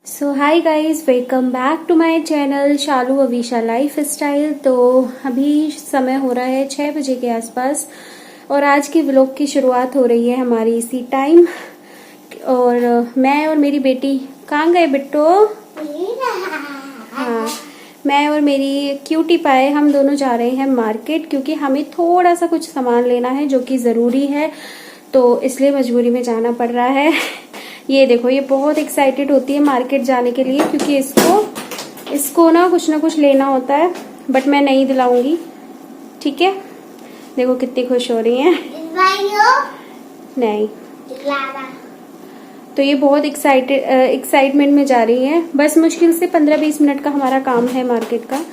So hi guys, welcome back to my channel Shalu Avisha lifestyle. तो अभी समय हो रहा है 6 बजे के आसपास और आज की व्लॉग की शुरुआत हो रही है हमारी इसी टाइम। और मैं और मेरी बेटी कहाँ गए बिट्टो? हाँ, मैं और मेरी क्यूटी पाए हम दोनों जा रहे हैं मार्केट, क्योंकि हमें थोड़ा सा कुछ सामान लेना है जो कि ज़रूरी है, तो इसलिए मजबूरी में जाना पड़ रहा है। ये देखो, ये बहुत एक्साइटेड होती है मार्केट जाने के लिए, क्योंकि इसको ना कुछ लेना होता है, बट मैं नहीं दिलाऊंगी। ठीक है, देखो कितनी खुश हो रही हैं। नहीं, तो ये बहुत एक्साइटमेंट में जा रही है। बस मुश्किल से 15-20 मिनट का हमारा काम है मार्केट का।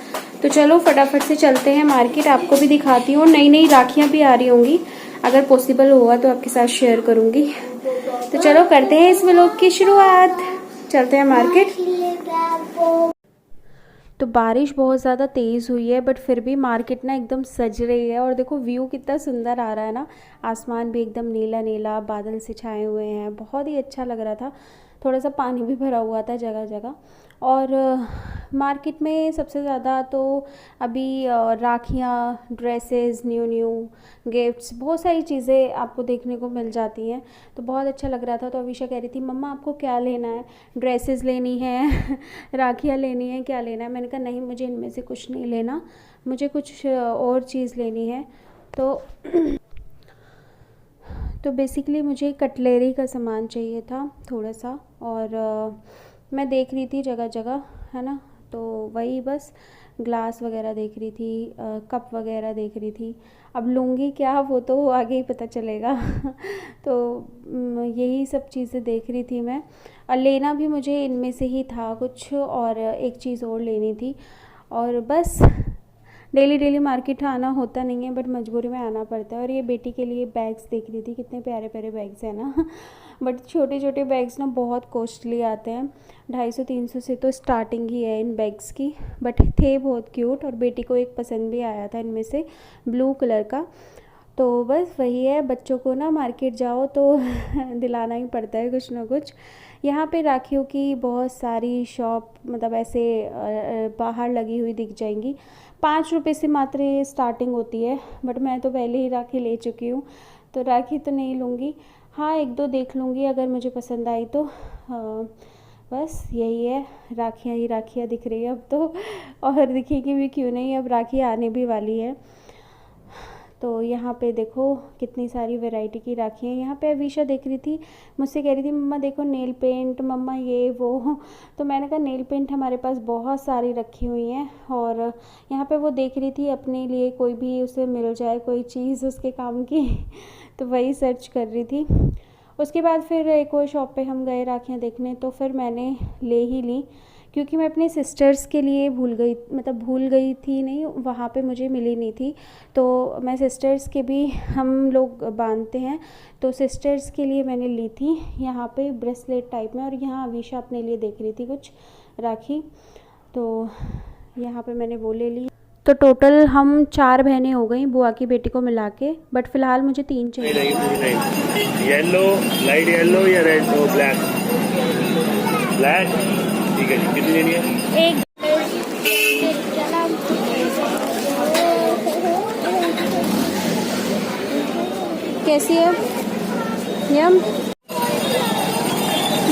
तो चलो फटाफट से चलते हैं मार्केट, आपको भी दिखाती हूँ। नई नई राखियां भी आ रही होंगी, अगर पॉसिबल होगा तो आपके साथ शेयर करूंगी। तो चलो करते हैं इस व्लॉग की शुरुआत, चलते हैं मार्केट। तो बारिश बहुत ज़्यादा तेज़ हुई है, बट फिर भी मार्केट ना एकदम सज रही है। और देखो व्यू कितना सुंदर आ रहा है ना, आसमान भी एकदम नीला नीला, बादल से छाए हुए हैं, बहुत ही अच्छा लग रहा था। थोड़ा सा पानी भी भरा हुआ था जगह जगह। और मार्केट में सबसे ज़्यादा तो अभी राखियाँ, ड्रेसेस, न्यू गिफ्ट्स, बहुत सारी चीज़ें आपको देखने को मिल जाती हैं। तो बहुत अच्छा लग रहा था। तो अवीशा कह रही थी, मम्मा आपको क्या लेना है? ड्रेसेस लेनी है राखियाँ लेनी है, क्या लेना है? मैंने कहा नहीं, मुझे इनमें से कुछ नहीं लेना, मुझे कुछ और चीज़ लेनी है। तो बेसिकली मुझे कटलेरी का सामान चाहिए था थोड़ा सा, और मैं देख रही थी जगह जगह, है ना, तो वही बस ग्लास वगैरह देख रही थी, कप वगैरह देख रही थी। अब लूँगी क्या वो तो आगे ही पता चलेगा। तो यही सब चीज़ें देख रही थी मैं। और लेना भी मुझे इनमें से ही था कुछ, और एक चीज़ और लेनी थी। और बस डेली डेली मार्केट आना होता नहीं है, बट मजबूरी में आना पड़ता है। और ये बेटी के लिए बैग्स देख रही थी, कितने प्यारे प्यारे बैग्स हैं ना। बट छोटे छोटे बैग्स ना बहुत कॉस्टली आते हैं, 250-300 से तो स्टार्टिंग ही है इन बैग्स की। बट थे बहुत क्यूट, और बेटी को एक पसंद भी आया था इनमें से, ब्लू कलर का। तो बस वही है, बच्चों को ना मार्केट जाओ तो दिलाना ही पड़ता है कुछ ना कुछ। यहाँ पे राखियों की बहुत सारी शॉप, मतलब ऐसे बाहर लगी हुई दिख जाएंगी। 5 रुपये से मात्र ये स्टार्टिंग होती है, बट मैं तो पहले ही राखी ले चुकी हूँ, तो राखी तो नहीं लूँगी। हाँ, 1-2 देख लूँगी अगर मुझे पसंद आई तो। बस यही है, राखियाँ ही राखियाँ दिख रही है अब तो, और दिखेगी भी क्यों नहीं, अब राखी आने भी वाली है। तो यहाँ पे देखो कितनी सारी वैरायटी की राखी हैं। यहाँ पे अवीशा देख रही थी, मुझसे कह रही थी, मम्मा देखो नेल पेंट, मम्मा ये वो। तो मैंने कहा नेल पेंट हमारे पास बहुत सारी रखी हुई हैं। और यहाँ पे वो देख रही थी अपने लिए कोई भी उसे मिल जाए कोई चीज़ उसके काम की। तो वही सर्च कर रही थी। उसके बाद फिर एक और शॉप पे हम गए राखियाँ देखने, तो फिर मैंने ले ही ली, क्योंकि मैं अपने सिस्टर्स के लिए भूल गई थी नहीं, वहाँ पे मुझे मिली नहीं थी। तो मैं सिस्टर्स के भी हम लोग बांधते हैं, तो सिस्टर्स के लिए मैंने ली थी यहाँ पे ब्रेसलेट टाइप में। और यहाँ अवीशा अपने लिए देख रही थी कुछ राखी, तो यहाँ पे मैंने वो ले ली। तो टोटल हम 4 बहनें हो गई बुआ की बेटी को मिला के, बट फ़िलहाल मुझे 3 चाहिए। येलो, लाइट येलो या रेड तो ब्लैक? ब्लैक, ठीक है जी। कितनी लेनी है? एक। कैसी है? यम,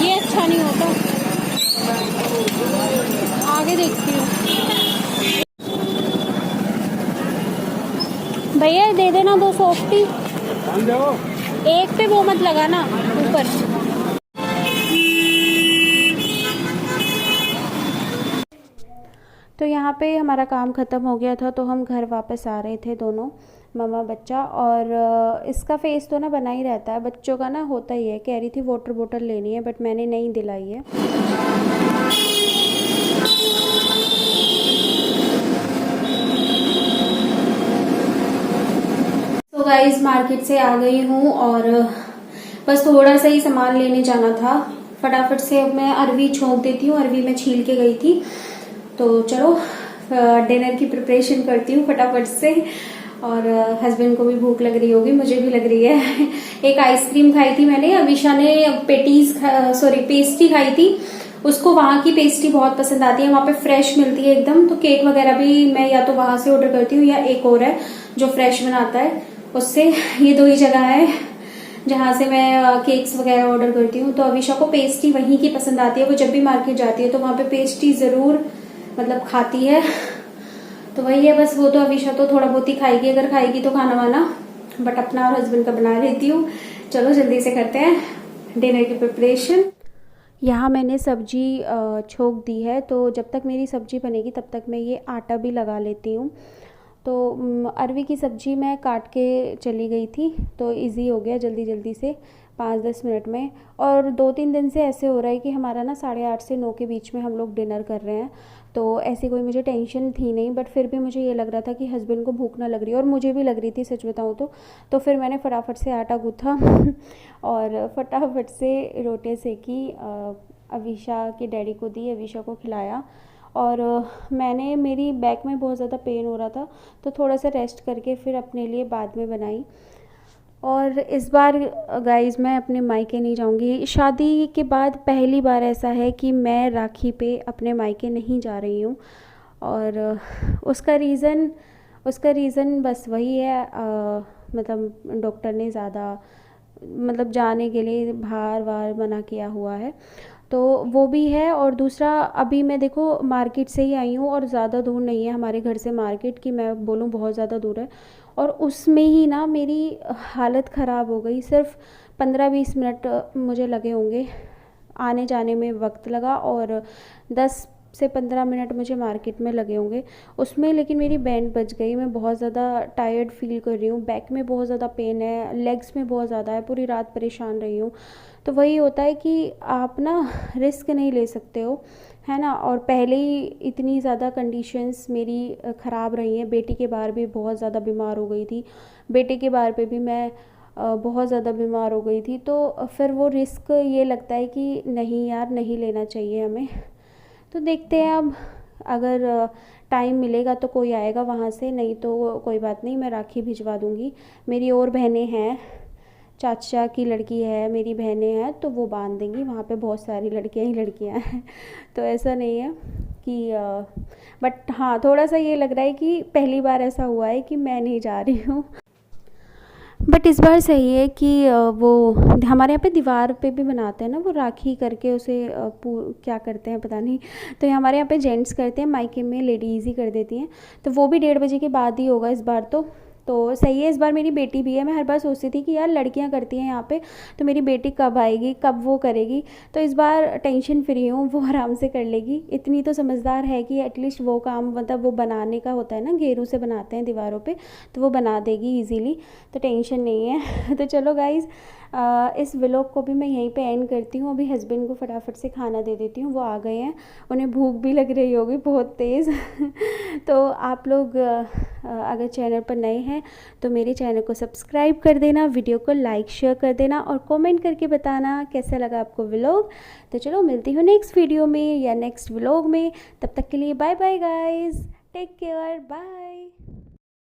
ये अच्छा नहीं होता, आगे देखती हूँ। भैया दे देना 2 सॉफ्टी, एक पे वो मत लगाना ऊपर। तो यहाँ पे हमारा काम ख़त्म हो गया था, तो हम घर वापस आ रहे थे दोनों, मम्मा बच्चा। और इसका फेस तो ना बना ही रहता है, बच्चों का ना होता ही है। कह रही थी वाटर बोतल लेनी है, बट मैंने नहीं दिलाई है। तो गाइस मार्केट से आ गई हूँ, और बस थोड़ा सा ही सामान लेने जाना था। फटाफट से अब मैं अरवी छोंक देती हूँ, अरवी मैं छील के गई थी। तो चलो डिनर की प्रिपरेशन करती हूँ फटाफट से। और हस्बैंड को भी भूख लग रही होगी, मुझे भी लग रही है। एक आइसक्रीम खाई थी मैंने, अविशा ने पेस्ट्री खाई थी, उसको वहाँ की पेस्ट्री बहुत पसंद आती है, वहाँ पे फ्रेश मिलती है एकदम। तो केक वगैरह भी मैं या तो वहाँ से ऑर्डर करती हूँ या एक और है जो फ्रेश बनाता है उससे। ये 2 ही जगह है जहाँ से मैं केक्स वगैरह ऑर्डर करती हूँ। तो अविशा को पेस्ट्री वहीं की पसंद आती है, वो जब भी मार्केट जाती है तो वहाँ पे पेस्ट्री जरूर मतलब खाती है। तो वही है बस, वो तो अविशा तो थोड़ा बहुत ही खाएगी अगर खाएगी तो खाना वाना, बट अपना और हस्बैंड का बना लेती हूँ। चलो जल्दी से करते हैं डिनर की प्रिपरेशन। यहाँ मैंने सब्जी छोक दी है, तो जब तक मेरी सब्जी बनेगी तब तक मैं ये आटा भी लगा लेती हूँ। तो अरवी की सब्जी मैं काट के चली गई थी, तो इजी हो गया जल्दी जल्दी से 5-10 मिनट में। और 2-3 दिन से ऐसे हो रहा है कि हमारा ना 8:30 से 9 के बीच में हम लोग डिनर कर रहे हैं। तो ऐसी कोई मुझे टेंशन थी नहीं, बट फिर भी मुझे ये लग रहा था कि हस्बैंड को भूख ना लग रही है, और मुझे भी लग रही थी सच बताऊँ तो फिर मैंने फटाफट से आटा गूँथा और फटाफट से रोटियाँ सेकी, अविशा के डैडी को दी, अविशा को खिलाया। और मैंने, मेरी बैक में बहुत ज़्यादा पेन हो रहा था तो थोड़ा सा रेस्ट करके फिर अपने लिए बाद में बनाई। और इस बार गाइज़ मैं अपने मायके नहीं जाऊंगी। शादी के बाद पहली बार ऐसा है कि मैं राखी पे अपने मायके नहीं जा रही हूँ। और उसका रीज़न बस वही है, मतलब डॉक्टर ने ज़्यादा मतलब जाने के लिए बार बार मना किया हुआ है, तो वो भी है। और दूसरा, अभी मैं देखो मार्केट से ही आई हूँ और ज़्यादा दूर नहीं है हमारे घर से मार्केट, की मैं बोलूँ बहुत ज़्यादा दूर है। और उसमें ही ना मेरी हालत ख़राब हो गई। सिर्फ 15-20 मिनट मुझे लगे होंगे, आने जाने में वक्त लगा, और 10 से 15 मिनट मुझे मार्केट में लगे होंगे उसमें। लेकिन मेरी बैंड बज गई, मैं बहुत ज़्यादा टायर्ड फील कर रही हूँ, बैक में बहुत ज़्यादा पेन है, लेग्स में बहुत ज़्यादा है, पूरी रात परेशान रही हूँ। तो वही होता है कि आप ना रिस्क नहीं ले सकते हो, है ना। और पहले ही इतनी ज़्यादा कंडीशंस मेरी ख़राब रही हैं, बेटी के बार भी बहुत ज़्यादा बीमार हो गई थी, बेटे के बार पे भी मैं बहुत ज़्यादा बीमार हो गई थी। तो फिर वो रिस्क ये लगता है कि नहीं यार, नहीं लेना चाहिए हमें। तो देखते हैं अब, अगर टाइम मिलेगा तो कोई आएगा वहाँ से, नहीं तो कोई बात नहीं, मैं राखी भिजवा दूँगी। मेरी और बहनें हैं, चाचा की लड़की है, मेरी बहनें हैं, तो वो बांध देंगी। वहाँ पे बहुत सारी लड़कियाँ ही लड़कियाँ हैं तो ऐसा नहीं है कि बट हाँ, थोड़ा सा ये लग रहा है कि पहली बार ऐसा हुआ है कि मैं नहीं जा रही हूँ। बट इस बार सही है कि वो हमारे यहाँ पे दीवार पे भी बनाते हैं ना, वो राखी करके उसे क्या करते हैं पता नहीं। तो ये हमारे यहाँ पे जेंट्स करते हैं, मायके में लेडीज़ ही कर देती हैं। तो वो भी 1:30 बजे के बाद ही होगा इस बार तो सही है। इस बार मेरी बेटी भी है, मैं हर बार सोचती थी कि यार लड़कियां करती हैं यहाँ पे, तो मेरी बेटी कब आएगी, कब वो करेगी। तो इस बार टेंशन फ्री हूँ, वो आराम से कर लेगी। इतनी तो समझदार है कि एटलीस्ट वो काम, मतलब वो बनाने का होता है ना, गेरू से बनाते हैं दीवारों पे, तो वो बना देगी इजीली, तो टेंशन नहीं है तो चलो गाइज़, इस व्लॉग को भी मैं यहीं पे एंड करती हूँ। अभी हस्बैंड को फटाफट से खाना दे देती हूँ, वो आ गए हैं, उन्हें भूख भी लग रही होगी बहुत तेज़ तो आप लोग अगर चैनल पर नए हैं तो मेरे चैनल को सब्सक्राइब कर देना, वीडियो को लाइक शेयर कर देना, और कमेंट करके बताना कैसा लगा आपको व्लॉग। तो चलो मिलती हूँ नेक्स्ट वीडियो में या नेक्स्ट व्लॉग में, तब तक के लिए bye bye guys, take care, bye.